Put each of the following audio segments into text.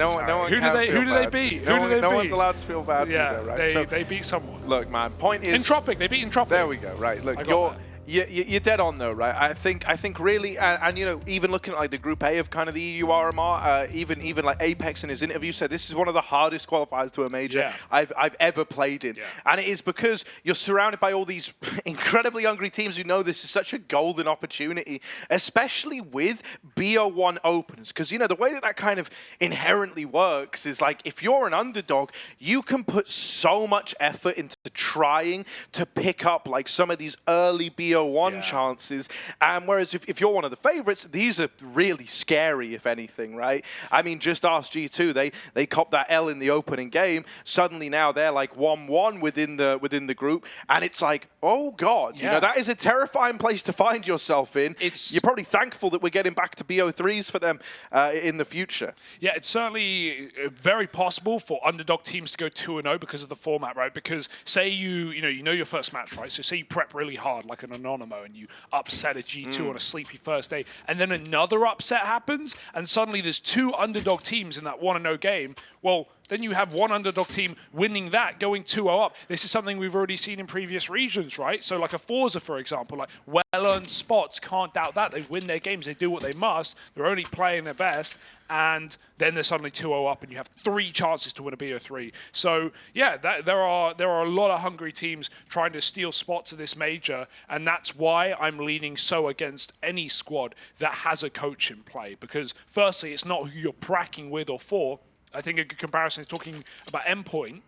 no one Who do they beat? No one's allowed to feel bad. Yeah, for that, right? they beat someone. Look, man, point is... Entropic, they beat Entropic. There we go, right. Look, you're dead on though, right? I think really, and you know, even looking at like the Group A of kind of the EU RMR, even like Apex in his interview said this is one of the hardest qualifiers to a major I've ever played in, and it is because you're surrounded by all these incredibly hungry teams who know this is such a golden opportunity, especially with BO1 opens, because you know the way that kind of inherently works is like if you're an underdog, you can put so much effort into trying to pick up like some of these early BO1 chances, whereas if you're one of the favorites, these are really scary, if anything, right? I mean, just ask G2. They copped that L in the opening game. Suddenly now they're like 1-1 within the group, and it's like, oh god, you know, that is a terrifying place to find yourself in. You're probably thankful that we're getting back to BO3s for them in the future. Yeah, it's certainly very possible for underdog teams to go 2-0 because of the format, right? Because say you know your first match, right? So say you prep really hard, like an Anonymo, and you upset a G2 on a sleepy first day, and then another upset happens, and suddenly there's two underdog teams in that 1-0 game. Well, then you have one underdog team winning that, going 2-0 up. This is something we've already seen in previous regions, right? So like a Forza, for example, like well-earned spots, can't doubt that. They win their games, they do what they must, they're only playing their best, and then they're suddenly 2-0 up, and you have 3 chances to win a BO3. So yeah, there are a lot of hungry teams trying to steal spots at this major, and that's why I'm leaning so against any squad that has a coach in play. Because firstly, it's not who you're pracking with or for. I think a good comparison is talking about Endpoint.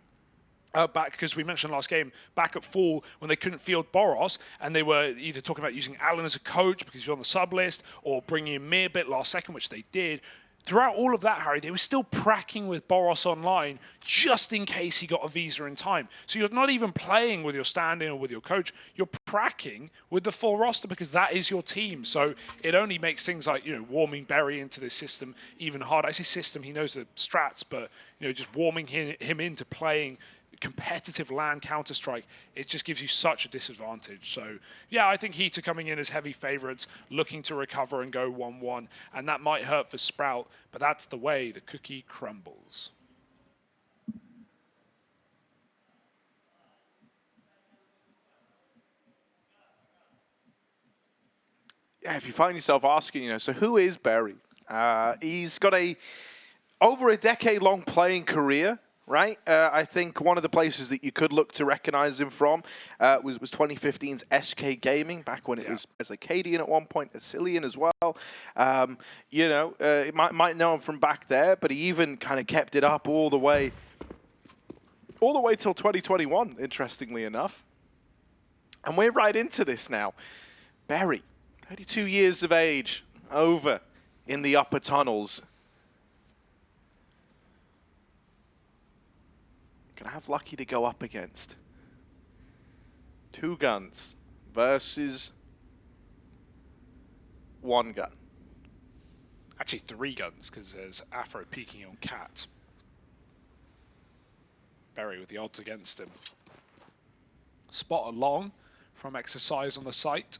Back, because we mentioned last game, back at Fall when they couldn't field Boros, and they were either talking about using Alan as a coach because he's on the sub list, or bringing in Meerbit last second, which they did. Throughout all of that, Harry, they were still pracking with Boros online just in case he got a visa in time. So you're not even playing with your stand-in or with your coach. You're pracking with the full roster because that is your team. So it only makes things like, you know, warming Berry into this system even harder. I say system, he knows the strats, but, you know, just warming him into playing competitive LAN Counter-Strike, it just gives you such a disadvantage. So yeah, I think HEET are coming in as heavy favorites, looking to recover and go 1-1, and that might hurt for Sprout, but that's the way the cookie crumbles. Yeah, if you find yourself asking, you know, so who is Berry? He's got over a decade-long playing career. Right, I think one of the places that you could look to recognize him from was 2015's SK Gaming, back when it was as Acadian at one point, Asilian as well. You know, you might know him from back there, but he even kind of kept it up all the way till 2021. Interestingly enough, and we're right into this now. Berry, 32 years of age, over in the upper tunnels. Gonna have Lucky to go up against. 2 guns versus 1 gun. Actually 3 guns, because there's Afro peeking on Cat. Berry with the odds against him. Spot along from Exercise on the site.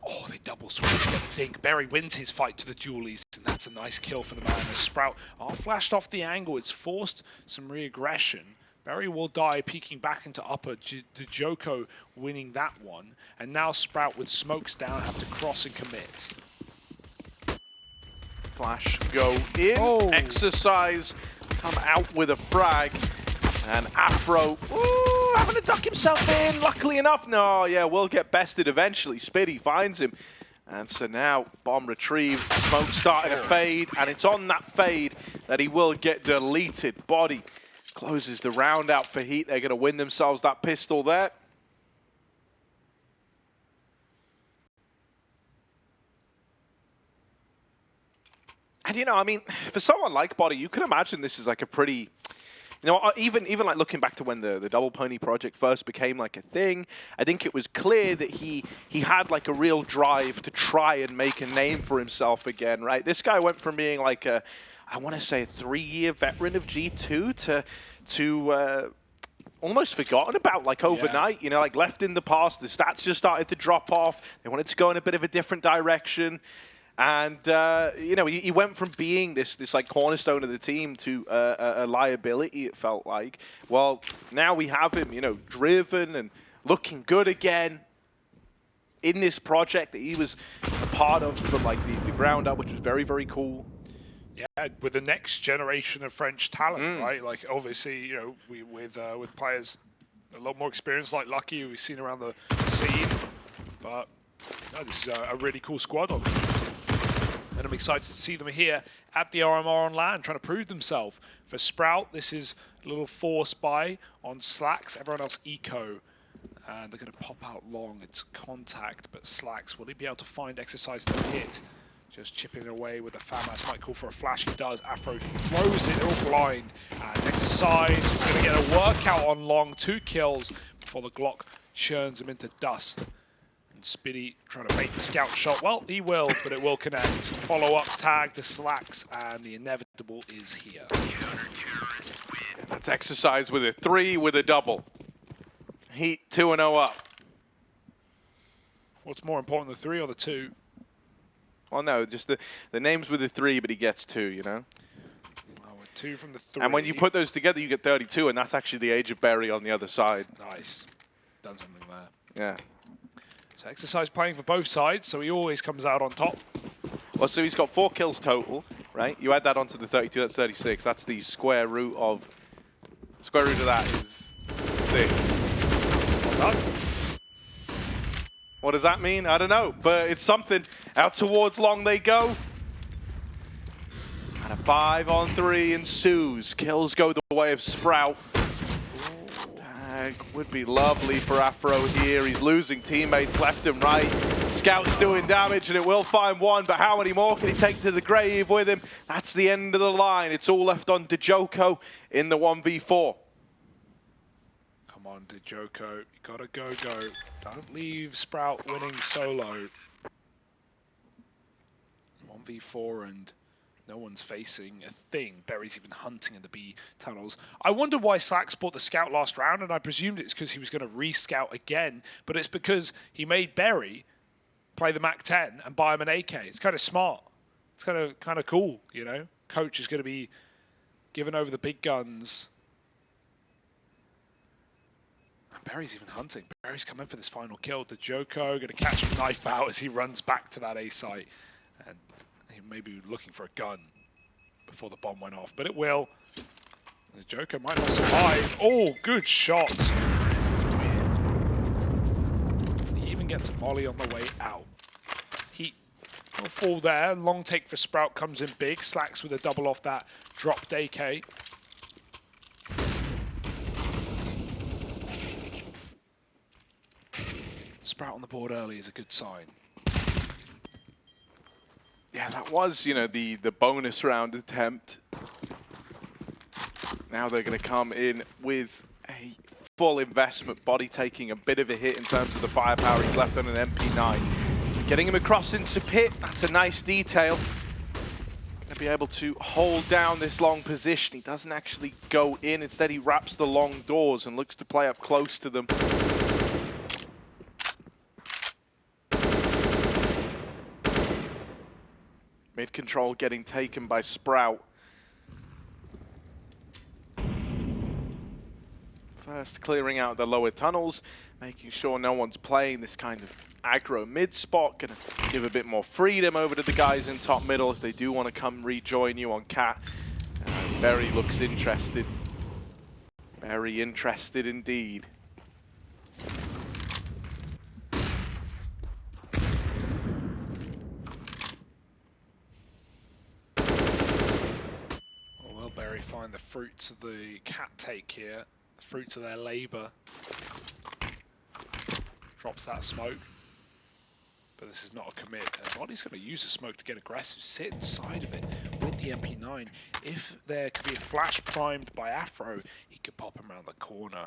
Oh, they double swing to get the dink. Berry wins his fight to the dualies, and that's a nice kill for the man. The Sprout flashed off the angle. It's forced some re-aggression. Berry will die, peeking back into upper. Joko winning that one. And now Sprout with smokes down have to cross and commit. Flash go in. Oh. Exercise come out with a frag. And Afro, having to duck himself in. Luckily enough, no, yeah, will get bested eventually. Spitty finds him. And so now, bomb retrieved, smoke starting to fade, and it's on that fade that he will get deleted. Body closes the round out for HEET. They're going to win themselves that pistol there. And, you know, I mean, for someone like Body, you can imagine this is like a pretty... You know, even like looking back to when the Double Pony project first became like a thing, I think it was clear that he had like a real drive to try and make a name for himself again, right? This guy went from being like a, I want to say, a 3-year veteran of G2 to almost forgotten about like overnight, you know, like left in the past. The stats just started to drop off. They wanted to go in a bit of a different direction. And you know, he went from being this like cornerstone of the team to a liability. It felt like. Well, now we have him, you know, driven and looking good again in this project that he was a part of from like the ground up, which was very, very cool. Yeah, with the next generation of French talent, right? Like obviously, you know, with players a lot more experience like Lucky we've seen around the scene, but no, this is a really cool squad on the team. And I'm excited to see them here at the RMR on land, trying to prove themselves. For Sprout, this is a little force buy on Slacks, everyone else eco. And they're going to pop out long, it's contact, but Slacks, will he be able to find Exercise to hit? Just chipping away with the FAMAS, might call for a flash, he does. Afro throws it, they're all blind. And Exercise is going to get a workout on long, 2 kills before the Glock churns him into dust. And Spiddy trying to bait the scout shot. Well, he will, but it will connect. Follow-up tag to Slacks, and the inevitable is here. That's Exercise with a 3 with a double. Heat 2-0 up. What's more important, the 3 or the 2? Well, no, just the name's with a 3, but he gets 2, you know? Well, with 2 from the 3. And when you put those together, you get 32, and that's actually the age of Berry on the other side. Nice. Done something there. Yeah. So Exercise playing for both sides, so he always comes out on top. Well, so he's got 4 kills total, right? You add that onto the 32, that's 36. That's the square root of that is 6. Well done. What does that mean? I don't know, but it's something. Out towards long they go. And a 5-on-3 ensues. Kills go the way of Sprout. Tag would be lovely for Afro here. He's losing teammates left and right. Scout's doing damage, and it will find one, but how many more can he take to the grave with him? That's the end of the line. It's all left on Dejoko in the 1v4. Come on, Dejoko. You gotta go. Don't leave Sprout winning solo. 1v4 and no one's facing a thing. Berry's even hunting in the B tunnels. I wonder why Slacks bought the scout last round, and I presumed it's because he was going to re-scout again, but it's because he made Berry play the MAC-10 and buy him an AK. It's kind of smart. It's kind of cool, you know? Coach is going to be giving over the big guns. Berry's even hunting. Berry's coming for this final kill. Dejoko going to catch a knife out as he runs back to that A site. And he may be looking for a gun before the bomb went off, but it will. Dejoko might not survive. Oh, good shot. This is weird. He even gets a molly on the way out. Heat will fall there. Long take for Sprout comes in big. Slacks with a double off that dropped AK. Sprout on the board early is a good sign. Yeah, that was, you know, the bonus round attempt. Now they're going to come in with a full investment. Body taking a bit of a hit in terms of the firepower he's left on an MP9. Getting him across into pit, that's a nice detail. Going to be able to hold down this long position. He doesn't actually go in. Instead, he wraps the long doors and looks to play up close to them. Mid-control getting taken by Sprout. First clearing out the lower tunnels, making sure no one's playing this kind of aggro mid spot. Gonna give a bit more freedom over to the guys in top middle if they do want to come rejoin you on Cat. Berry looks interested. Very interested indeed. Berry find the fruits of the Cat take here, the fruits of their labor. Drops that smoke, but this is not a commit. And Body's going to use the smoke to get aggressive, sit inside of it with the MP9. If there could be a flash primed by Afro, he could pop him around the corner.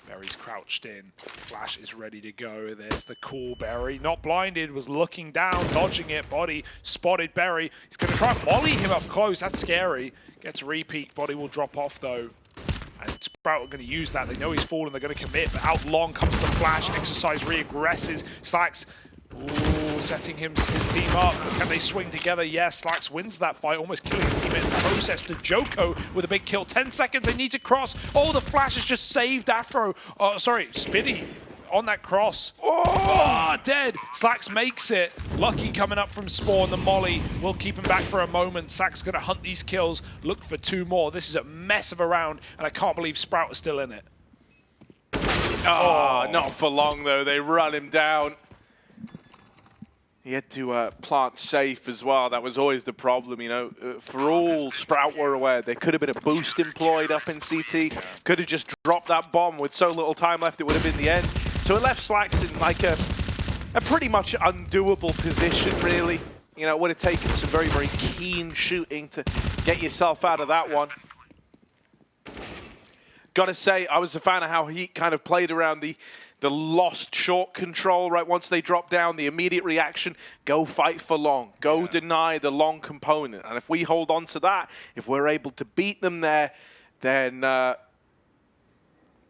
Berry's crouched in. Flash is ready to go. There's the cool Berry. Not blinded, was looking down, dodging it. Body spotted Berry. He's going to try and molly him up close. That's scary. Gets a repeat. Body will drop off though. And Sprout are going to use that. They know he's fallen. They're going to commit. But out long comes the Flash. Exercise re-aggresses. Slacks Ooh, setting his team up. Can they swing together? Yes, Slacks wins that fight, almost killing his teammate in the process. To Joko with a big kill. 10 seconds, they need to cross. Oh, the flash has just saved Afro. Oh, sorry, Spiddy on that cross. Oh, dead. Slacks makes it. Lucky coming up from spawn. The molly will keep him back for a moment. Slacks going to hunt these kills, look for 2 more. This is a mess of a round, and I can't believe Sprout is still in it. Oh, not for long, though. They run him down. He had to plant safe as well. That was always the problem, you know. For all Sprout were aware, there could have been a boost employed up in CT. Could have just dropped that bomb with so little time left, it would have been the end. So it left Slacks in like a pretty much undoable position, really. You know, it would have taken some very, very keen shooting to get yourself out of that one. Gotta say, I was a fan of how HEET kind of played around the lost short control, right? Once they drop down, the immediate reaction, go fight for long. Go deny the long component. And if we hold on to that, if we're able to beat them there, then,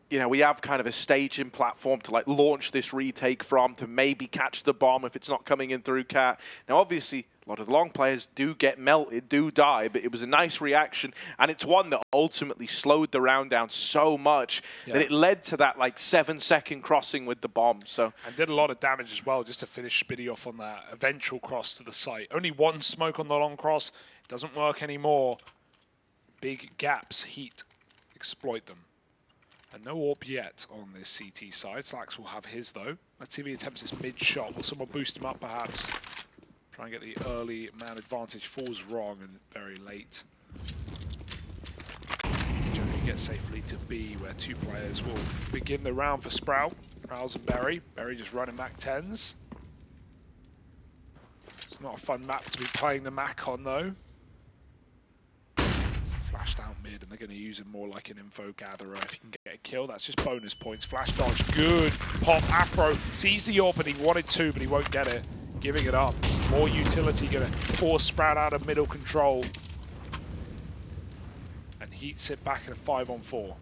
you know, we have kind of a staging platform to like launch this retake from, to maybe catch the bomb if it's not coming in through Cat. Now, obviously, a lot of the long players do get melted, do die, but it was a nice reaction, and it's one that ultimately slowed the round down so much that it led to that like 7-second crossing with the bomb. So and did a lot of damage as well, just to finish Spiddy off on that eventual cross to the site. Only 1 smoke on the long cross. It doesn't work anymore. Big gaps, HEET exploit them. And no AWP yet on this CT side. Slacks will have his though. Let's see if he attempts this mid shot. Will someone boost him up perhaps? Try and get the early man advantage. Falls wrong and very late. Johnny gets safely to B, where 2 players will begin the round for Sprout. Rouse and Berry. Berry just running Mac 10s. It's not a fun map to be playing the Mac on though. Flashed out mid, and they're going to use him more like an info gatherer. If he can get a kill, that's just bonus points. Flash dodge, good. Pop, Afro sees the AWP, and he wanted to, but he won't get it. Giving it up. More utility, going to force Sprout out of middle control. And HEET sit back in a 5-on-4.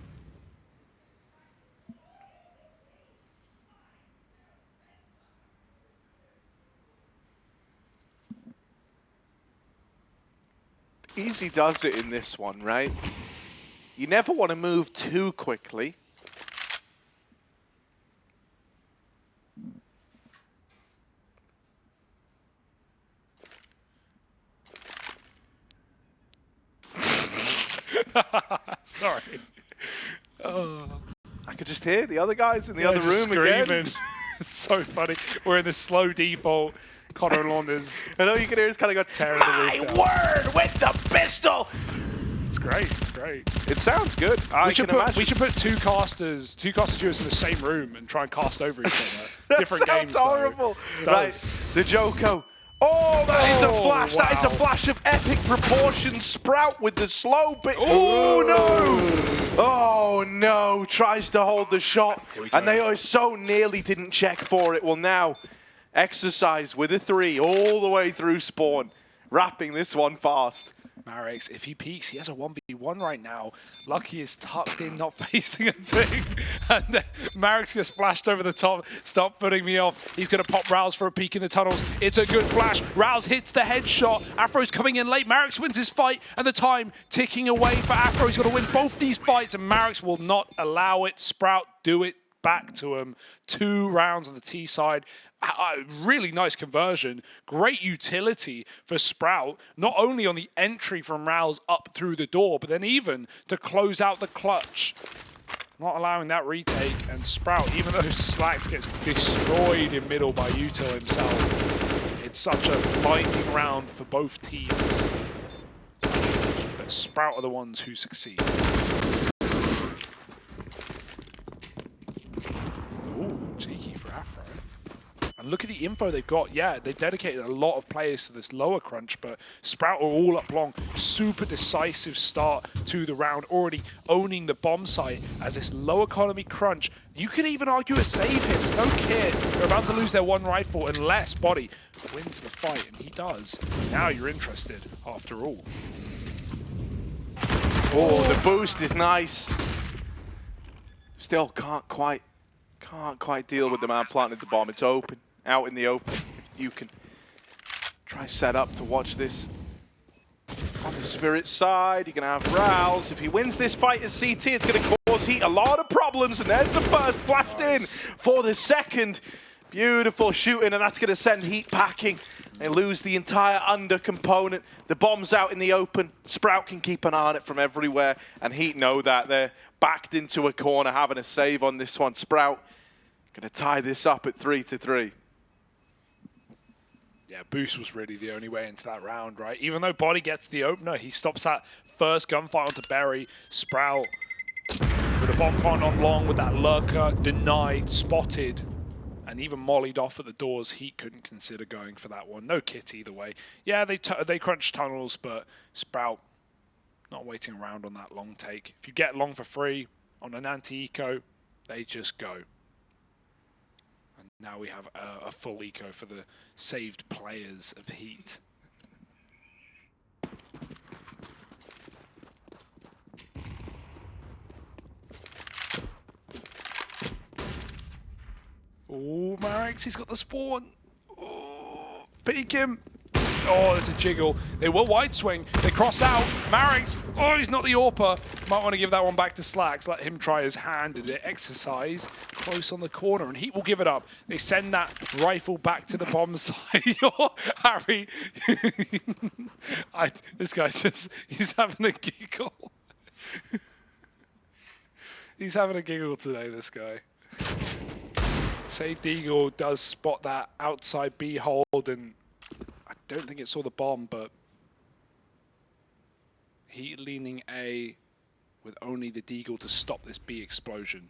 Easy does it in this one, right? You never want to move too quickly. Sorry. Oh. I could just hear the other guys in the other room screaming. again. It's so funny. We're in the slow default. Connor Launders. And all you can hear is kind of go, tearing the roof down. word with the pistol! It's great. It's great. It sounds good. We should put two caster duos in the same room and try and cast over each other. That Different games. sounds horrible. Right, the Joko. Oh, that is a flash. Wow. That is a flash of epic proportions. Sprout with the slow bit. Oh, no. Oh, no. Tries to hold the shot. And they so nearly didn't check for it. Well, now, Exercise with a 3 all the way through spawn. Wrapping this one fast. Marix, if he peeks, he has a 1v1 right now. Lucky is tucked in, not facing a thing. And Marix just flashed over the top. Stop putting me off. He's going to pop Rouse for a peek in the tunnels. It's a good flash. Rouse hits the headshot. Afro's coming in late. Marix wins his fight, and the time ticking away for Afro. He's going to win both these fights, and Marix will not allow it. Sprout do it back to him. 2 rounds on the T side. Really nice conversion, great utility for Sprout, not only on the entry from Rouse up through the door, but then even to close out the clutch. Not allowing that retake, and Sprout, even though Slacks gets destroyed in middle by Util himself, it's such a lightning round for both teams. But Sprout are the ones who succeed. Ooh, cheeky for Afro. And look at the info they've got. Yeah, they've dedicated a lot of players to this lower crunch, but Sprout are all up long. Super decisive start to the round, already owning the bomb site as this low economy crunch. You could even argue a save hit. No kid. They're about to lose their 1 rifle unless Body wins the fight, and he does. Now you're interested, after all. Oh, the boost is nice. Still can't quite deal with the man planting the bomb. It's open. Out in the open. If you can try set up to watch this. On the Spirit side, you're going to have Rouse. If he wins this fight as CT, it's going to cause Heat a lot of problems. And there's the first flashed in for the second. Beautiful shooting, and that's going to send Heat packing. They lose the entire under component. The bomb's out in the open. Sprout can keep an eye on it from everywhere, and Heat know that. They're backed into a corner, having a save on this one. Sprout going to tie this up at 3-3. Yeah, Boost was really the only way into that round, right? Even though Body gets the opener, he stops that first gunfight onto Berry. Sprout with a bomb plant on long with that lurker, denied, spotted, and even mollied off at the doors. Heat couldn't consider going for that one. No kit either way. Yeah, they crunched tunnels, but Sprout not waiting around on that long take. If you get long for free on an anti-eco, they just go. Now we have a full eco for the saved players of Heat. Oh, Marix, he's got the spawn. Oh, peek him. Oh, there's a jiggle. They will wide swing. They cross out. Marix. Oh, he's not the AWPer. Might want to give that one back to Slacks. Let him try his hand at it. Exercise close on the corner, and Heat will give it up. They send that rifle back to the bomb side. Oh, Harry. This guy's he's having a giggle. He's having a giggle today, this guy. Saved Eagle does spot that outside B hold, and I don't think it saw the bomb, but Heat leaning A with only the Deagle to stop this B explosion.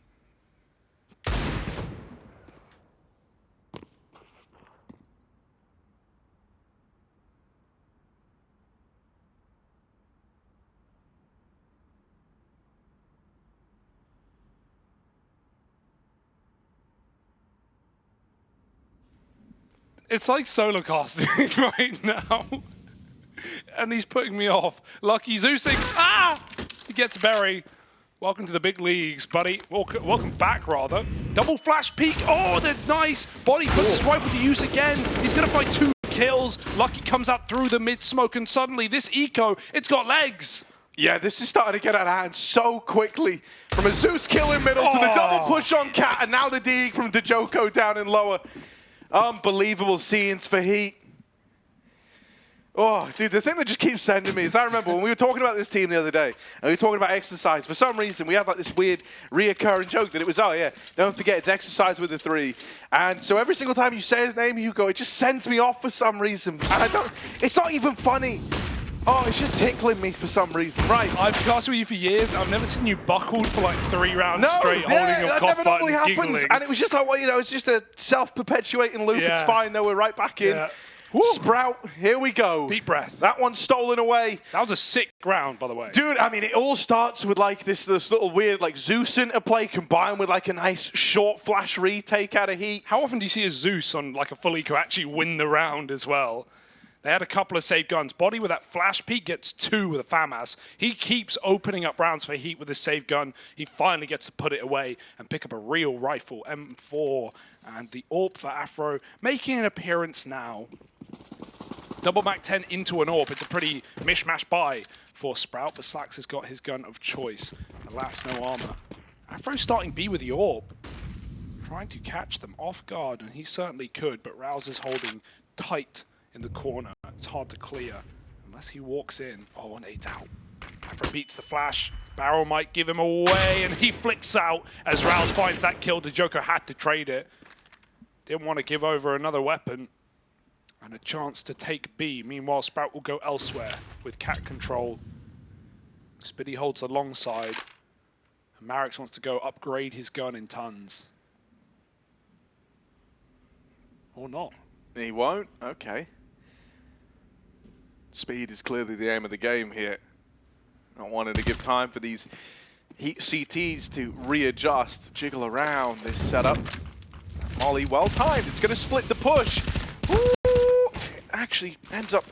It's like solo casting right now. And he's putting me off. Lucky Zeusing. Ah! He gets Berry. Welcome to the big leagues, buddy. Welcome back, rather. Double flash peek. Oh, they're nice. Body puts his rifle to use again. He's going to find 2 kills. Lucky comes out through the mid-smoke, and suddenly this eco, it's got legs. Yeah, this is starting to get out of hand so quickly. From a Zeus kill in middle to the double push on Cat, and now the Deeg from Dejoko down in lower. Unbelievable scenes for Heat. Oh, dude, the thing that just keeps sending me is I remember when we were talking about this team the other day, and we were talking about exercise. For some reason, we had like this weird reoccurring joke that it was, oh yeah, don't forget it's exercise with the 3. And so every single time you say his name, Hugo, it just sends me off for some reason. And it's not even funny. Oh, it's just tickling me for some reason. Right. I've casted with you for years. I've never seen you buckled for like 3 rounds straight, holding your cough button, giggling. And it was just like, well, you know, it's just a self-perpetuating loop. Yeah. It's fine, though. We're right back in. Yeah. Sprout, here we go. Deep breath. That one's stolen away. That was a sick round, by the way. Dude, I mean, it all starts with like this little weird like Zeus interplay combined with like a nice short flash retake out of Heat. How often do you see a Zeus on like a full eco actually win the round as well? They had a couple of saved guns. Body with that flash peek gets 2 with a FAMAS. He keeps opening up rounds for Heat with his saved gun. He finally gets to put it away and pick up a real rifle, M4. And the AWP for Afro making an appearance now. Double Mac 10 into an AWP. It's a pretty mishmash buy for Sprout, but Slacks has got his gun of choice. Alas, no armor. Afro starting B with the AWP. Trying to catch them off guard, and he certainly could, but Rouse is holding tight in the corner. It's hard to clear unless he walks in. Oh, an 8 out. Afro beats the flash. Barrel might give him away, and he flicks out as Rouse finds that kill. Dejoko had to trade it. Didn't want to give over another weapon. And a chance to take B. Meanwhile, Sprout will go elsewhere with Cat control. Spiddy holds alongside. And Marix wants to go upgrade his gun in tons. Or not. He won't? Okay. Speed is clearly the aim of the game here. Not wanting to give time for these Heat CTs to readjust, jiggle around this setup. Molly, well timed. It's going to split the push. Ooh, actually ends up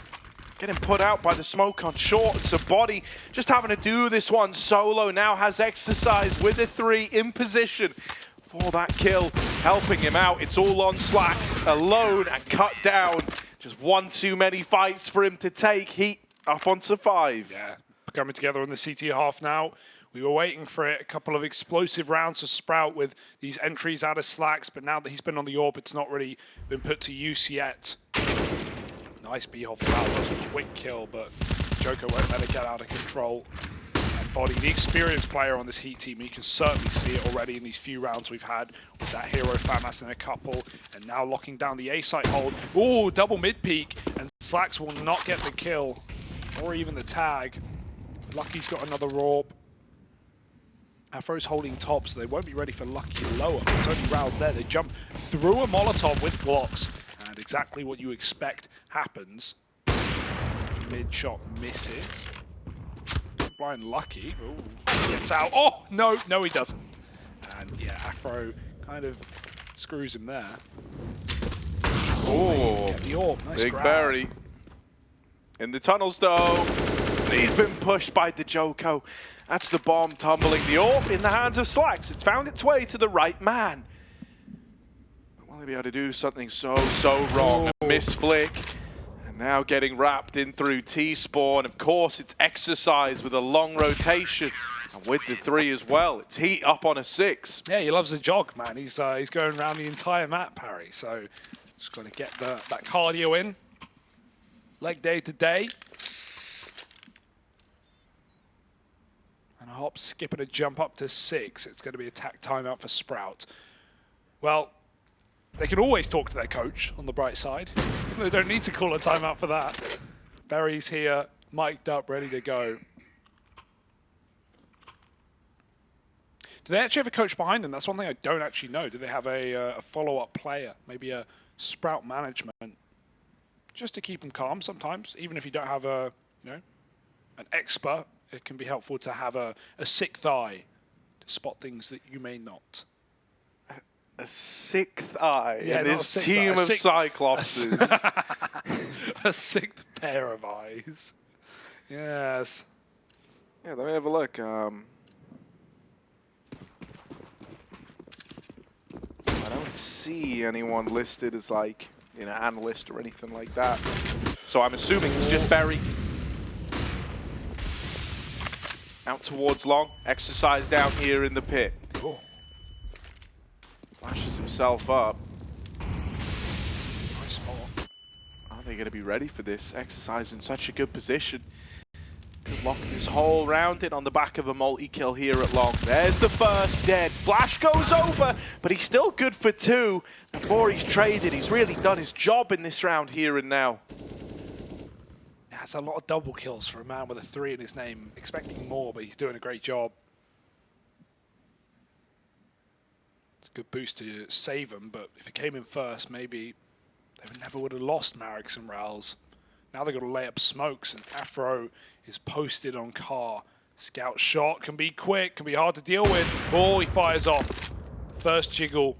getting put out by the smoke on short. It's a Body just having to do this one solo. Now has exercise with a 3 in position. for that kill, helping him out. It's all on Slacks, alone and cut down. Just one too many fights for him to take. Heat up onto 5. Yeah, coming together on the CT half now. We were waiting for it, a couple of explosive rounds to Sprout with these entries out of Slacks, but now that he's been on the orb, it's not really been put to use yet. Nice B-hop for that. That was a quick kill, but Joker won't let it get out of control. And Body, the experienced player on this Heat team, you can certainly see it already in these few rounds we've had with that hero FAMAS in a couple, and now locking down the A-site hold. Ooh, double mid-peak, and Slacks will not get the kill, or even the tag. Lucky's got another orb. Afro's holding top, so they won't be ready for Lucky lower. It's only rounds there. They jump through a Molotov with Glocks, and exactly what you expect happens. Mid shot misses. Blind Lucky. Ooh, gets out. Oh, no, he doesn't. And yeah, Afro kind of screws him there. Oh, get the orb. Nice big grab. Barry. In the tunnels, though. He's been pushed by the Joko. That's the bomb tumbling. The orb in the hands of Slacks. It's found its way to the right man. Will he be able to do something so wrong? A misflick. And now getting wrapped in through T-spawn. Of course, it's Exercise with a long rotation. And with the 3 as well. It's Heat up on a 6. Yeah, he loves a jog, man. He's going around the entire map, Harry. So just got to get that cardio in. Leg day to day. And a hop, skip, and a jump up to 6. It's going to be attack timeout for Sprout. Well, they can always talk to their coach on the bright side. They don't need to call a timeout for that. Barry's here, mic'd up, ready to go. Do they actually have a coach behind them? That's one thing I don't actually know. Do they have a follow-up player? Maybe a Sprout management? Just to keep them calm sometimes, even if you don't have an expert, it can be helpful to have a sixth eye to spot things that you may not. A 6th eye Yeah, in this team of Cyclopses. A 6th pair of eyes. Yes. Yeah, let me have a look. I don't see anyone listed as like, analyst or anything like that. So I'm assuming it's just Barry. Out towards long. Exercise down here in the pit. Cool. Flashes himself up. Nice spot. Are they going to be ready for this? Exercise in such a good position. Could lock this whole round in on the back of a multi-kill here at long. There's the first dead. Flash goes over, but he's still good for 2. Before he's traded, he's really done his job in this round here and now. That's a lot of double kills for a man with a 3 in his name. Expecting more, but he's doing a great job. It's a good boost to save him, but if it came in first, maybe they never would have lost Marix and Rouse. Now they've got to lay up smokes, and Afro is posted on car. Scout shot can be quick, can be hard to deal with. Oh, he fires off. First jiggle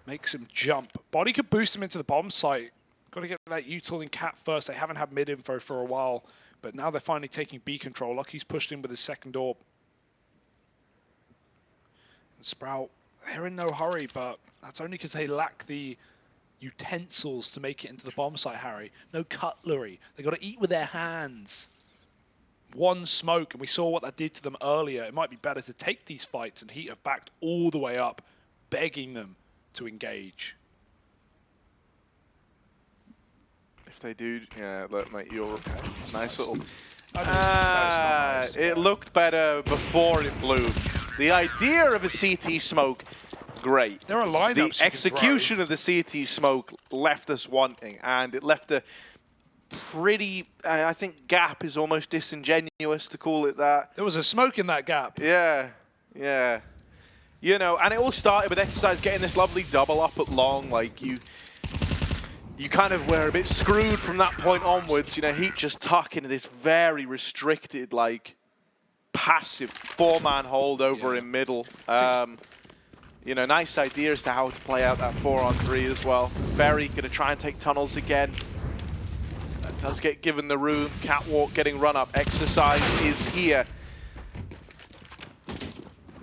makes him jump. Body could boost him into the bomb site. Got to get that util in Cat first. They haven't had mid info for a while, but now they're finally taking B control. Lucky's pushed in with his second orb. And Sprout, they're in no hurry, but that's only because they lack the utensils to make it into the bomb site, Harry. No cutlery. They got to eat with their hands. One smoke, and we saw what that did to them earlier. It might be better to take these fights, and Heat have backed all the way up, begging them to engage. If they do, yeah, look, mate, you're okay. Nice little. Nice. It looked better before it blew. The idea of a CT smoke, great. There are lineups. The execution of the CT smoke left us wanting, and it left a pretty, I think gap is almost disingenuous to call it that. There was a smoke in that gap. Yeah, yeah. And it all started with Exercise getting this lovely double up at long, like you kind of were a bit screwed from that point onwards. Heat just tuck into this very restricted, like, passive 4-man hold over in middle. Nice idea as to how to play out that 4-on-3 as well. Berry going to try and take tunnels again. That does get given the room. Catwalk getting run up. Exercise is here.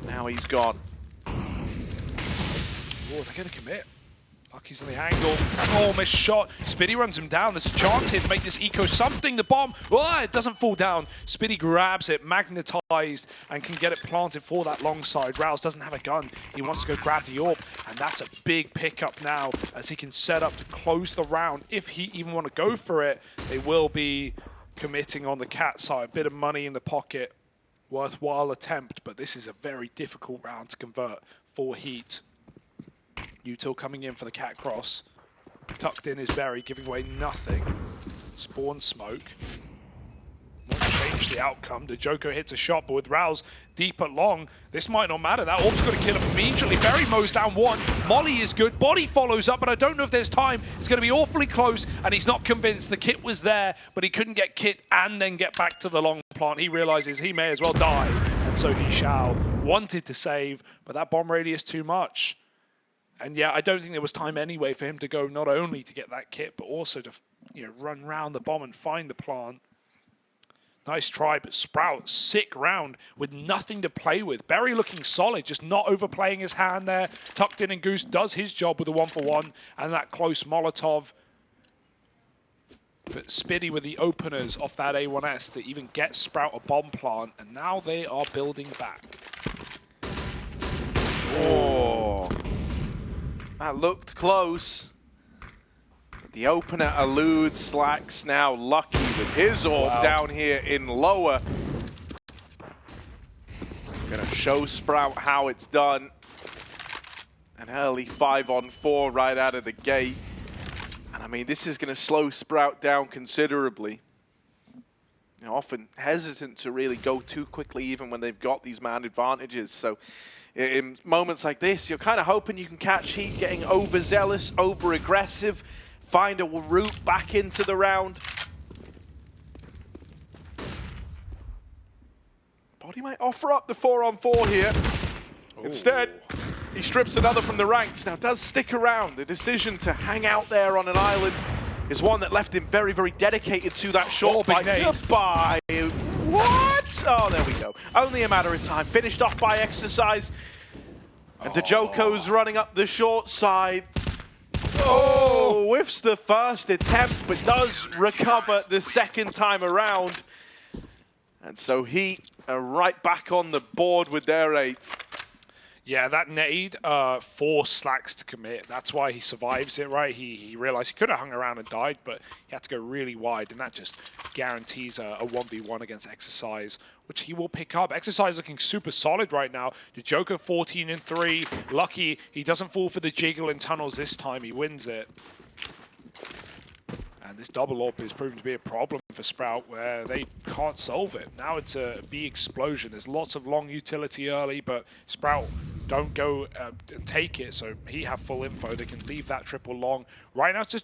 Now he's gone. Oh, they're going to commit. Lucky's on the angle. Oh, missed shot. Spiddy runs him down. There's a chance here to make this eco something. The bomb, oh, it doesn't fall down. Spiddy grabs it, magnetized, and can get it planted for that long side. Rouse doesn't have a gun. He wants to go grab the AWP, and that's a big pickup now as he can set up to close the round. If he even want to go for it, they will be committing on the cat side. A bit of money in the pocket. Worthwhile attempt, but this is a very difficult round to convert for HEET. Util coming in for the cat cross. Tucked in is Berry, giving away nothing. Spawn smoke. Won't change the outcome. The Joko hits a shot, but with Rouse deep at long, this might not matter. That AWP's going to kill him immediately. Berry mows down one. Molly is good. Body follows up, but I don't know if there's time. It's going to be awfully close, and he's not convinced. The kit was there, but he couldn't get kit and then get back to the long plant. He realizes he may as well die, and so he shall. Wanted to save, but that bomb radius too much. And yeah, I don't think there was time anyway for him to go not only to get that kit, but also to run round the bomb and find the plant. Nice try, but Sprout, sick round with nothing to play with. Berry looking solid, just not overplaying his hand there. Tucked in and Goose does his job with the 1-for-1 and that close Molotov. But Spiddy with the openers off that A1S to even get Sprout a bomb plant, and now they are building back. Oh. That looked close. The opener eludes Slacks now. Lucky with his AWP down here in lower. Gonna show Sprout how it's done. An early 5-on-4 right out of the gate. And I mean, this is gonna slow Sprout down considerably. Often hesitant to really go too quickly even when they've got these man advantages. So in moments like this, you're kind of hoping you can catch HEET getting overzealous, over-aggressive, find a route back into the round. Body might offer up the 4-on-4 here. Ooh. Instead, he strips another from the ranks. Now, does stick around. The decision to hang out there on an island is one that left him very, very dedicated to that short fight. Goodbye. What? Oh, there we go. Only a matter of time. Finished off by Exercise. And Dejoko's running up the short side. Oh, whiffs the first attempt, but does recover the second time around. And so HEET are right back on the board with their 8th. Yeah, that nade forced Slacks to commit. That's why he survives it, right? He realized he could have hung around and died, but he had to go really wide, and that just guarantees a 1v1 against Exercise, which he will pick up. Exercise looking super solid right now. The Joker 14-3. Lucky he doesn't fall for the jiggle in tunnels this time. He wins it. And this double AWP is proving to be a problem for Sprout, where they can't solve it. Now it's a B explosion. There's lots of long utility early, but Sprout don't go and take it, so he have full info. They can leave that triple long. Right now it's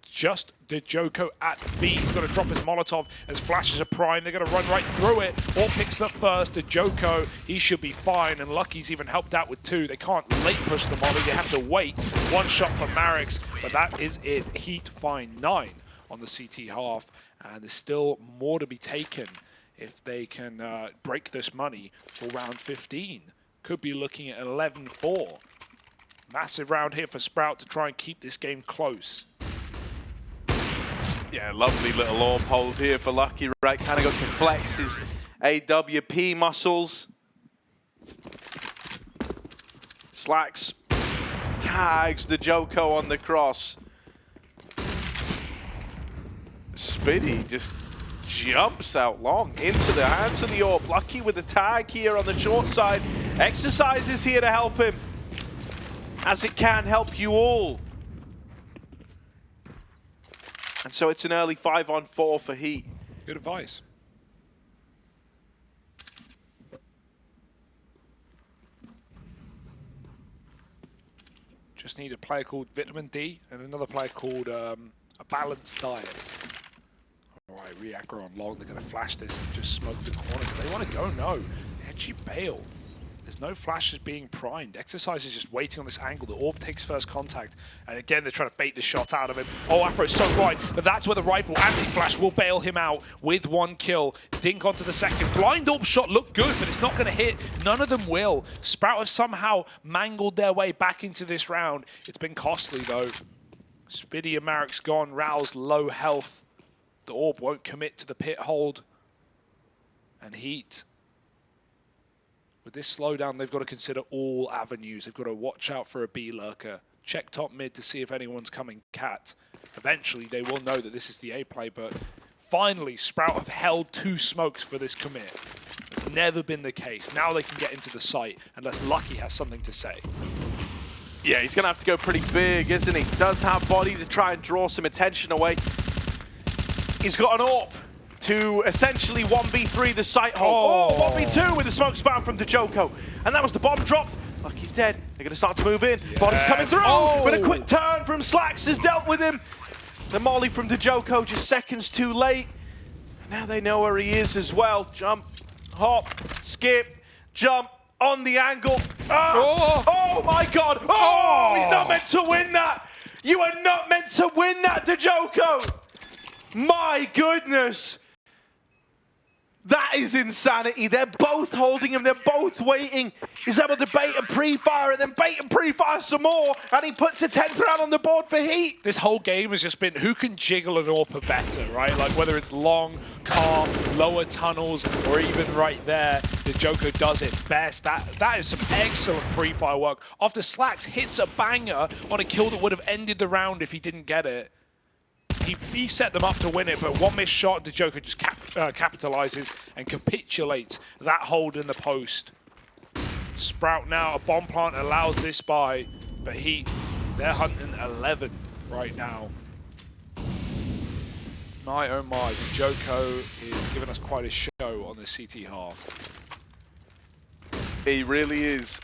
just Dejoko at B. He's got to drop his Molotov as flashes a prime. They're going to run right through it. Or picks up first. Dejoko, he should be fine, and Lucky's even helped out with 2. They can't late push the molly. They have to wait. 1 shot for Marix, but that is it. HEET find 9 on the CT half, and there's still more to be taken if they can break this money for round 15. Could be looking at 11-4. Massive round here for Sprout to try and keep this game close. Yeah, lovely little AWP hold here for Lucky, right? Kind of got to flex his AWP muscles. Slacks tags the Joko on the cross. Spiddy just jumps out long into the hands of the AWP. Lucky with the tag here on the short side. Exercise is here to help him, as it can help you all. And so it's an early 5-on-4 for HEET. Good advice. Just need a player called Vitamin D and another player called a balanced diet. All right, re-aggro on long. They're going to flash this and just smoke the corner. Do they want to go? No. They actually bail. There's no flashes being primed. Exercise is just waiting on this angle. The orb takes first contact. And again, they're trying to bait the shot out of him. Oh, Afro's so wide. But that's where the rifle anti-flash will bail him out with 1 kill. Dink onto the second. Blind orb shot looked good, but it's not going to hit. None of them will. Sprout have somehow mangled their way back into this round. It's been costly, though. Spiddy and Marek's gone. Rao's low health. The orb won't commit to the pit hold. And HEET. With this slowdown, they've got to consider all avenues. They've got to watch out for a B lurker. Check top mid to see if anyone's coming cat. Eventually, they will know that this is the A play, but finally, Sprout have held 2 smokes for this commit. It's never been the case. Now they can get into the site, unless Lucky has something to say. Yeah, he's going to have to go pretty big, isn't he? Does have body to try and draw some attention away. He's got an AWP to essentially 1v3 the site hold. Oh, 1v2 with the smoke spam from Dejoko. And that was the bomb drop. Lucky's dead. They're going to start to move in. Yes. Body's coming through. Oh. But a quick turn from Slacks has dealt with him. The molly from Dejoko just seconds too late. Now they know where he is as well. Jump, hop, skip, jump on the angle. Oh my God. Oh, he's not meant to win that. You are not meant to win that, Dejoko. My goodness. That is insanity. They're both holding him. They're both waiting. He's able to bait and pre-fire and then bait and pre-fire some more. And he puts a 10th round on the board for HEET. This whole game has just been who can jiggle an AWP better, right? Like whether it's long, calm, lower tunnels, or even right there, Dejoko does it best. That is some excellent pre-fire work. After Slacks hits a banger on a kill that would have ended the round if he didn't get it. He set them up to win it, but one missed shot, Dejoko just capitalizes and capitulates that hold in the post. Sprout now, a bomb plant allows this by, but HEET, they're hunting 11 right now. My oh my, Dejoko is giving us quite a show on the CT half. He really is.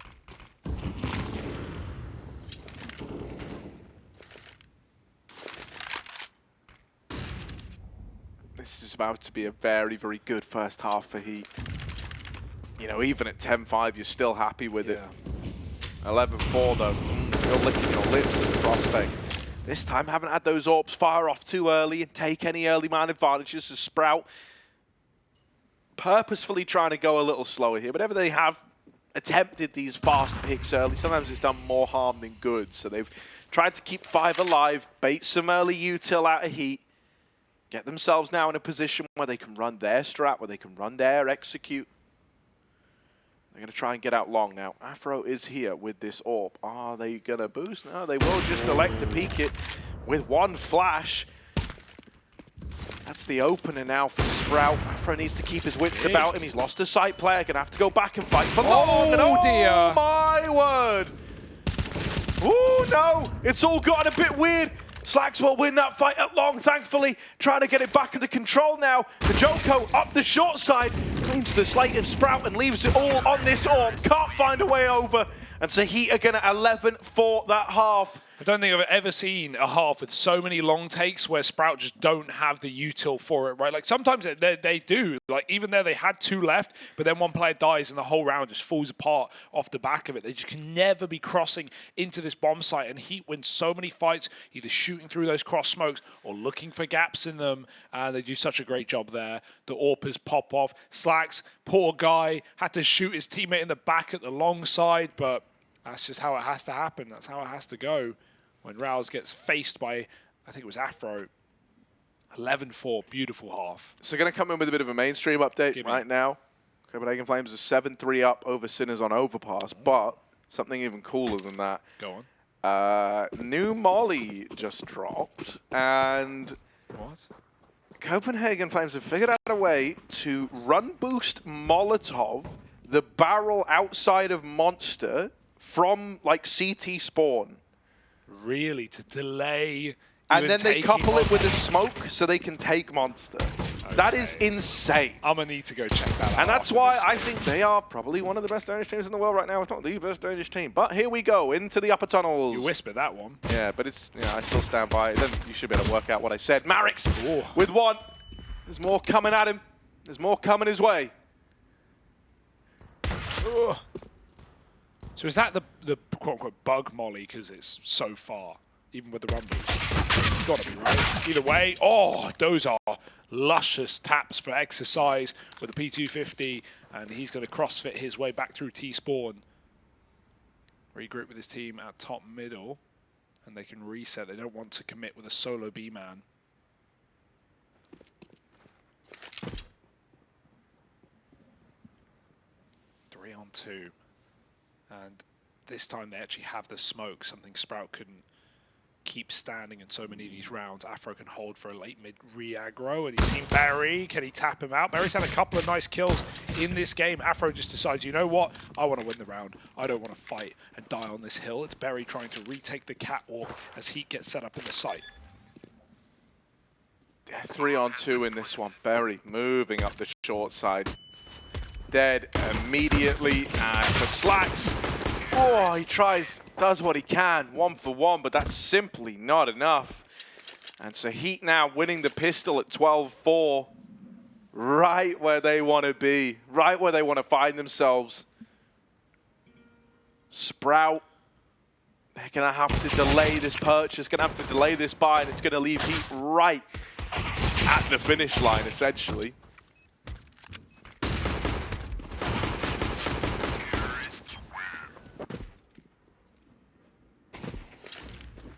This is about to be a very, very good first half for HEET. You know, even at 10-5, you're still happy with it. 11-4 though, you're licking your lips as a prospect. This time, haven't had those AWPs fire off too early and take any early man advantages as Sprout. Purposefully trying to go a little slower here, but whenever they have attempted these fast picks early, sometimes it's done more harm than good. So they've tried to keep 5 alive, bait some early util out of HEET. Get themselves now in a position where they can run their strat, where they can run their execute. They're going to try and get out long now. Afro is here with this AWP. Are they going to boost? No, they will just elect to peek it with 1 flash. That's the opener now for Sprout. Afro needs to keep his wits about him. He's lost a site player. Going to have to go back and fight for long. Oh, dear. My word. Oh, no. It's all gotten a bit weird. Slacks will win that fight at long, thankfully. Trying to get it back under control now. Dejoko up the short side, cleans the slate of Sprout and leaves it all on this AWP. Can't find a way over. And so HEET are going to 11-4 that half. I don't think I've ever seen a half with so many long takes where Sprout just don't have the util for it, right? Like sometimes they do. Like even there they had 2 left, but then one player dies and the whole round just falls apart off the back of it. They just can never be crossing into this bomb site, and HEET wins so many fights, either shooting through those cross smokes or looking for gaps in them, and they do such a great job there. The AWPers pop off. Slacks, poor guy, had to shoot his teammate in the back at the long side, but that's just how it has to happen. That's how it has to go. When Rouse gets faced by, I think it was Afro. 11-4, beautiful half. So going to come in with a bit of a mainstream update right now. Copenhagen Flames are 7-3 up over Sinners on Overpass, but something even cooler than that. Go on. New Molly just dropped, and what? Copenhagen Flames have figured out a way to run boost Molotov the barrel outside of Monster from like CT spawn. Really? To delay? And then they couple it with a smoke so they can take Monster. Okay. That is insane. I'm going to need to go check that out. And that's why I think they are probably one of the best Danish teams in the world right now. It's not the best Danish team. But here we go, into the upper tunnels. You whispered that one. Yeah, but it's, you know, I still stand by it. Then you should be able to work out what I said. Marek's with 1. There's more coming at him. There's more coming his way. So is that the quote-unquote bug molly because it's so far, even with the run boost? It's got to be, right? Either way, oh, those are luscious taps for exercise with the P250, and he's going to crossfit his way back through T-spawn. Regroup with his team at top middle, and they can reset. They don't want to commit with a solo B-man. Three on two. And this time they actually have the smoke, something Sprout couldn't keep standing in so many of these rounds. Afro can hold for a late mid re-aggro, and he's seen Barry. Can he tap him out? Barry's had a couple of nice kills in this game. Afro just decides, you know what? I want to win the round. I don't want to fight and die on this hill. It's Barry trying to retake the catwalk as Heat gets set up in the site. 3 on 2 in this one. Barry moving up the short side. Dead immediately, and for Slacks, oh, he does what he can, 1 for 1, but that's simply not enough. And so Heat now winning the pistol at 12-4, right where they want to be, right where they want to find themselves. Sprout, they're going to have to delay this purchase, going to have to delay this buy, and it's going to leave Heat right at the finish line, essentially.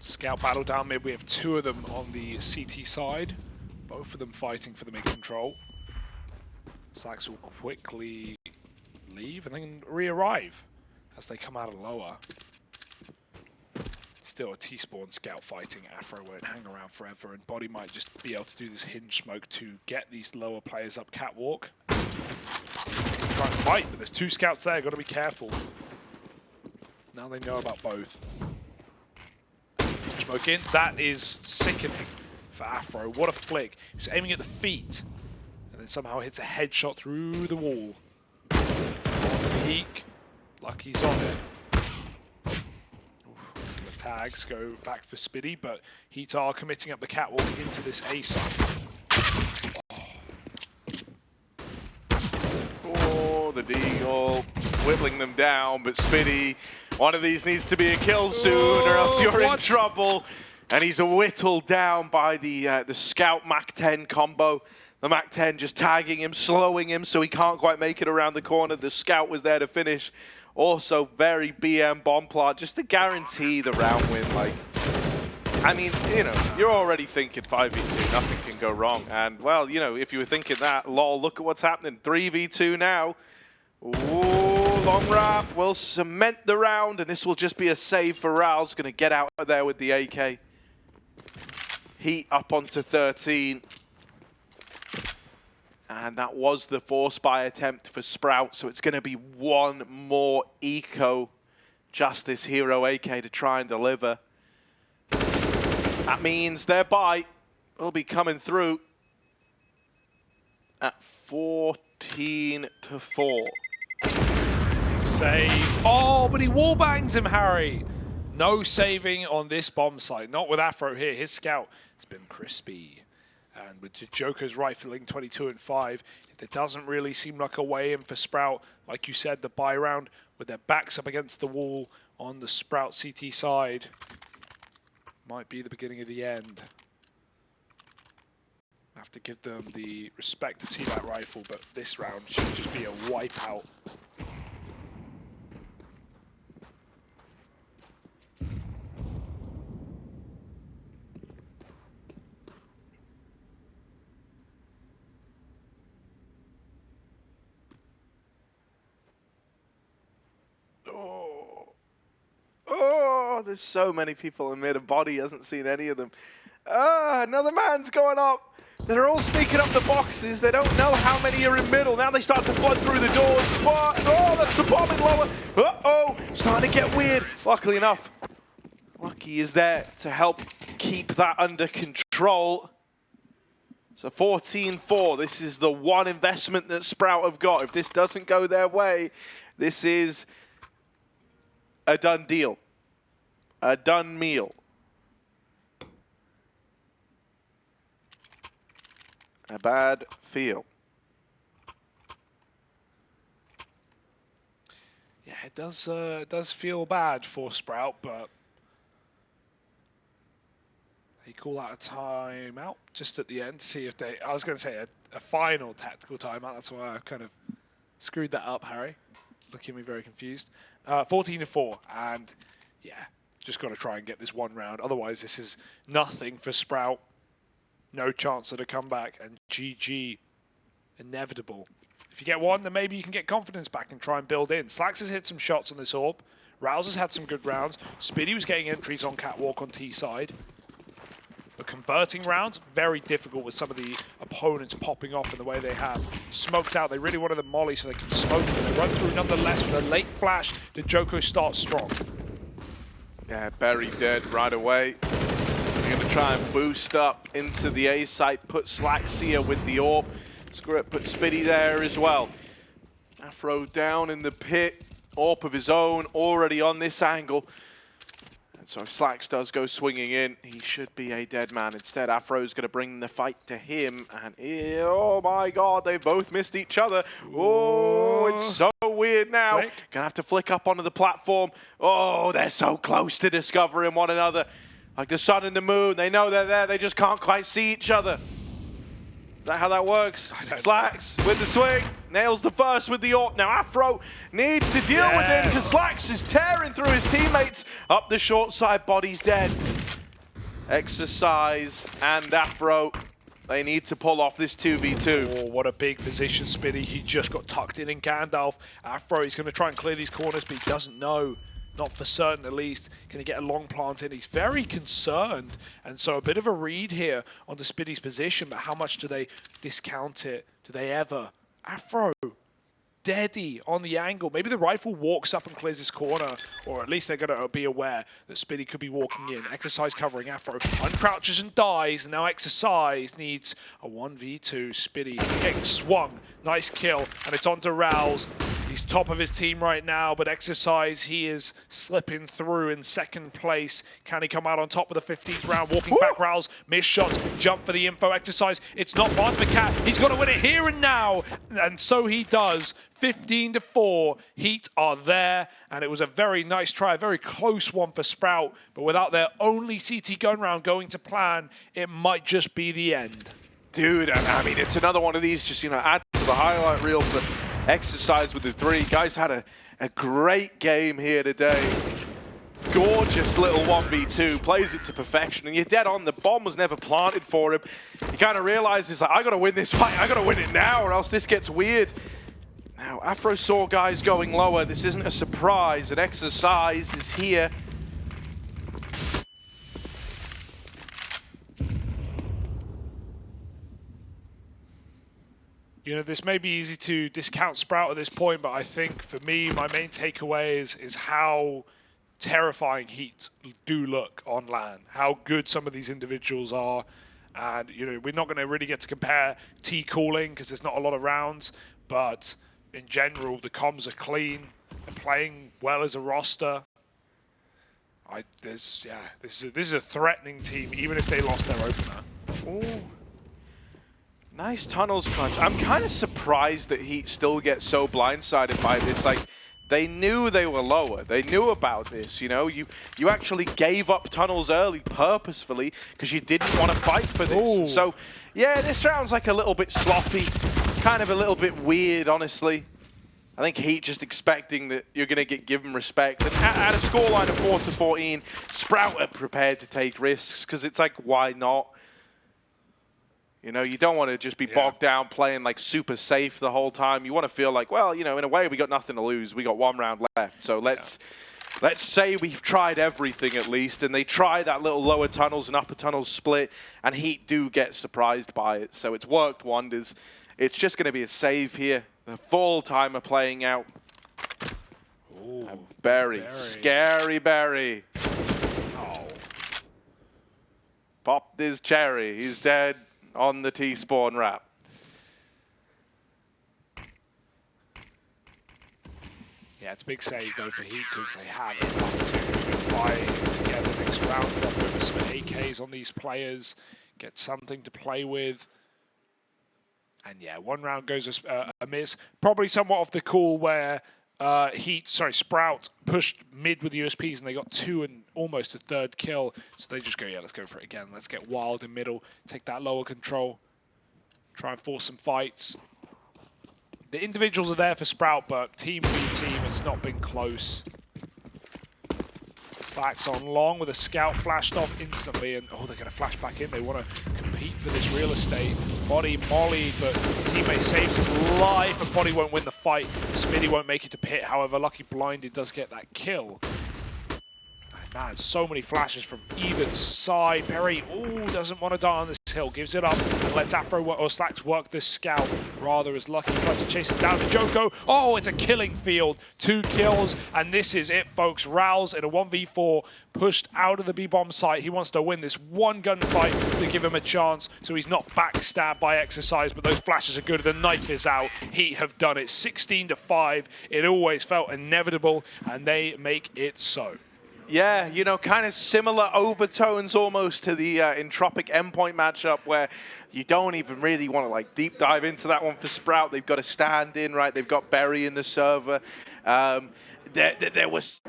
Scout battle down mid. We have 2 of them on the CT side, both of them fighting for the mid control. Slacks will quickly leave and then re-arrive as they come out of lower. Still a T-spawn scout fighting. Afro won't hang around forever, and Body might just be able to do this hinge smoke to get these lower players up catwalk. Trying to fight, but there's 2 scouts there. Got to be careful. Now they know about both. Smoke in. That is sickening for Afro. What a flick. He's aiming at the feet and then somehow hits a headshot through the wall. Peek. Lucky's on it. Oof. The tags go back for Spiddy, but Heat are committing up the catwalk into this A side. Oh, the Deagle whittling them down, but Spiddy, one of these needs to be a kill soon, or else you're in trouble. And he's whittled down by the Scout Mac-10 combo. The Mac-10 just tagging him, slowing him, so he can't quite make it around the corner. The Scout was there to finish. Also, very BM bomb plant, just to guarantee the round win. Like, I mean, you know, you're already thinking 5v2, nothing can go wrong. And, well, you know, if you were thinking that, lol, look at what's happening. 3v2 now. Ooh, long wrap will cement the round, and this will just be a save for Raul's going to get out of there with the AK. Heat up onto 13. And that was the force buy attempt for Sprout, so it's going to be one more eco Justice Hero AK to try and deliver. That means their buy will be coming through at 14-4. Save. Oh, but he wallbangs him, Harry. No saving on this bomb site. Not with Afro here. His scout has been crispy. And with the Jokers rifling 22 and 5, there doesn't really seem like a way in for Sprout. Like you said, the buy round with their backs up against the wall on the Sprout CT side might be the beginning of the end. I have to give them the respect to see that rifle, but this round should just be a wipeout. Oh, there's so many people in mid, and Body hasn't seen any of them. Another man's going up. They're all sneaking up the boxes. They don't know how many are in middle. Now they start to flood through the doors. Oh, that's the bomb in lower. Uh-oh, starting to get weird. Luckily enough, Lucky is there to help keep that under control. So 14-4, this is the one investment that Sprout have got. If this doesn't go their way, this is a done deal, a done meal. A bad feel. Yeah, it does feel bad for Sprout, but they call out a timeout just at the end to see if they. I was going to say a final tactical timeout. That's why I kind of screwed that up, Harry. Looking at me very confused. 14-4, and yeah, just got to try and get this one round. Otherwise, this is nothing for Sprout. No chance at a comeback, and GG inevitable. If you get one, then maybe you can get confidence back and try and build in. Slacks has hit some shots on this orb. Rouse has had some good rounds. Spiddy was getting entries on Catwalk on T side. But converting rounds, very difficult with some of the opponents popping off in the way they have. Smoked out, they really wanted the molly so they can smoke it. They run through nonetheless with a late flash. Did Joko start strong? Yeah, Berry dead right away. You're going to try and boost up into the A site, put Slacks here with the orb. Screw it, put Spiddy there as well. Afro down in the pit, orb of his own, already on this angle. So if Slacks does go swinging in, he should be a dead man. Instead, Afro's going to bring the fight to him. And oh my god, they both missed each other. Oh, it's so weird now. Going to have to flick up onto the platform. Oh, they're so close to discovering one another. Like the sun and the moon, they know they're there. They just can't quite see each other. Is that how that works? Slacks with the swing, nails the first with the AWP. Now Afro needs to deal with him because Slacks is tearing through his teammates. Up the short side, body's dead. Exercise and Afro, they need to pull off this 2v2. Oh, what a big position, Spiddy. He just got tucked in Gandalf. Afro, he's going to try and clear these corners, but he doesn't know. Not for certain, at least. Can he get a long plant in? He's very concerned. And so a bit of a read here onto Spiddy's position, but how much do they discount it? Do they ever? Afro, Deady on the angle. Maybe the rifle walks up and clears his corner, or at least they're going to be aware that Spiddy could be walking in. Exercise covering Afro. Uncrouches and dies, and now Exercise needs a 1v2. Spiddy getting swung. Nice kill, and it's on to Rouse. He's top of his team right now, but Exercise, he is slipping through in second place. Can he come out on top with the 15th round? Walking back, Rouse, missed shots, jump for the info. Exercise, it's not fun for Cat. He's got to win it here and now, and so he does. 15-4, Heat are there, and it was a very nice try, a very close one for Sprout, but without their only CT gun round going to plan, it might just be the end. Dude, I mean, it's another one of these, just, you know, add to the highlight reel for Exercise with the 3. Guys had a great game here today. Gorgeous little 1v2, plays it to perfection, and you're dead on. The bomb was never planted for him. He kind of realizes, like, I got to win this fight. I got to win it now, or else this gets weird. Now, Afro saw guys going lower. This isn't a surprise. An Exercise is here. You know, this may be easy to discount Sprout at this point, but I think for me, my main takeaway is how terrifying Heat do look on LAN, how good some of these individuals are. And, you know, we're not going to really get to compare T-Cooling because there's not a lot of rounds, but in general, the comms are clean. They're playing well as a roster. This is a threatening team, even if they lost their opener. Ooh. Nice tunnels crunch. I'm kind of surprised that Heat still get so blindsided by this. Like, they knew they were lower. They knew about this, you know? You actually gave up tunnels early purposefully because you didn't want to fight for this. Ooh. So, yeah, this round's like a little bit sloppy. Kind of a little bit weird, honestly. I think Heat just expecting that you're going to get given respect. And at a scoreline of 4-14, Sprout are prepared to take risks because it's like, why not? You know, you don't want to just be bogged down playing like super safe the whole time. You want to feel like, well, you know, in a way we got nothing to lose. We got one round left. So let's say we've tried everything at least. And they try that little lower tunnels and upper tunnels split. And Heat do get surprised by it. So it's worked wonders. It's just going to be a save here. The full timer playing out. Ooh, Berry. Scary Berry. Oh. Popped his cherry. He's dead. On the T-spawn wrap. Yeah, it's a big save though for Heat because they have enough to buy together next round. Drop over some AKs on these players, get something to play with. And yeah, one round goes amiss. Probably somewhat of the call where Sprout pushed mid with the USPs and they got 2 and almost a 3rd kill. So they just go, yeah, let's go for it again. Let's get wild in middle, take that lower control, try and force some fights. The individuals are there for Sprout, but team v team, it's not been close. Slacks on long with a scout flashed off instantly, and oh, they're going to flash back in. They want to compete for this real estate. Body molly, but his teammate saves his life, and Body won't win the fight. Smitty won't make it to pit. However, Lucky Blinded does get that kill. Man, so many flashes from either side. Perry, doesn't want to die on this hill. Gives it up and lets Afro or Slacks work this scout. Rather as Lucky tries to chase it down to Joko. Oh, it's a killing field. 2 kills, and this is it, folks. Rouse in a 1v4, pushed out of the B-bomb site. He wants to win this one gunfight to give him a chance, so he's not backstabbed by Exercise, but those flashes are good. The knife is out. Heat have done it. 16-5. It always felt inevitable, and they make it so. Yeah, you know, kind of similar overtones almost to the Entropic Endpoint matchup, where you don't even really want to like deep dive into that one for Sprout. They've got to stand in, right? They've got Berry in the server. There was...